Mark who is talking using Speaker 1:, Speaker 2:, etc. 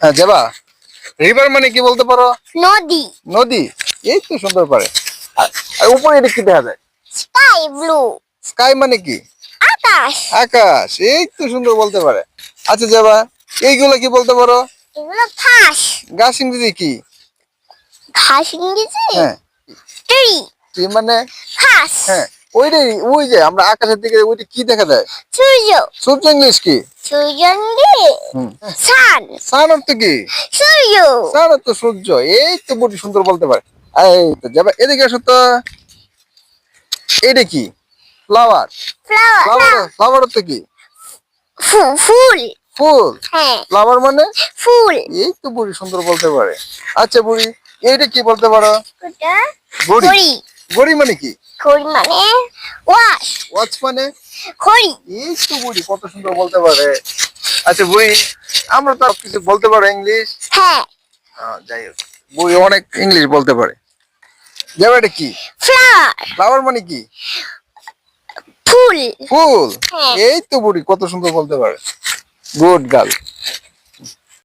Speaker 1: হ্যাঁ যাবা। রিভার মানে কি বলতে পারো?
Speaker 2: নদী।
Speaker 1: নদী, এই তো সুন্দর পারে। আর উপরে এটা কি দেখা যায়?
Speaker 2: Sky blue.
Speaker 1: স্কাই মানে কি?
Speaker 2: আকাশ।
Speaker 1: আকাশ, এই তো সুন্দর বলতে পারে। আচ্ছা যাবা, এইগুলো কি বলতে পারো?
Speaker 2: এগুলো ঘাস।
Speaker 1: গাছ ইংরেজি কি?
Speaker 2: ঘাস ইংরেজি
Speaker 1: হ্যাঁ
Speaker 2: ট্রি।
Speaker 1: কি মানে?
Speaker 2: ঘাস।
Speaker 1: হ্যাঁ ওইটাই, ওই যে আমরা আকাশের দিকে ওইটা কি দেখা যায়?
Speaker 2: সূর্য।
Speaker 1: সূর্য ইংলিশ কি?
Speaker 2: সূর্য ইংরেজি সান।
Speaker 1: সান অর্থ কি?
Speaker 2: সূর্য।
Speaker 1: সান অর্থ সূর্য, এই তো বড় সুন্দর বলতে পারে। এই তো যাবা, এদিকে আসো তো। এটা কি? ফ্লাওয়ার। Flower,
Speaker 2: flower.
Speaker 1: ফ্লাওয়ার অর্থ কি?
Speaker 2: ফুল।
Speaker 1: ফুল।
Speaker 2: হ্যাঁ
Speaker 1: ফ্লাওয়ার মানে?
Speaker 2: ফুল।
Speaker 1: এই তো বুড়ি সুন্দর বলতে পারে। আচ্ছা বুড়ি, এইটা কি বলতে পারো?
Speaker 2: ওটা
Speaker 1: গড়ি।
Speaker 2: ঘড়ি।
Speaker 1: গড়ি মানে কি?
Speaker 2: ঘড়ি মানে ওয়াচ।
Speaker 1: ওয়াচ মানে?
Speaker 2: ঘড়ি।
Speaker 1: এই তো বুড়ি কত সুন্দর বলতে পারে। আচ্ছা বুড়ি, আমরা তো কিছু বলতে পারো ইংলিশ।
Speaker 2: হ্যাঁ
Speaker 1: যাই হোক, বুড়ি অনেক ইংলিশ বলতে পারে। যাবে, এটা কি?
Speaker 2: ফ্লাওয়ার।
Speaker 1: ফ্লাওয়ার মানে কি?
Speaker 2: ফুল।
Speaker 1: ফুল।
Speaker 2: হ্যাঁ
Speaker 1: এই তো বুড়ি কত সুন্দর বলতে পারে। Good girl.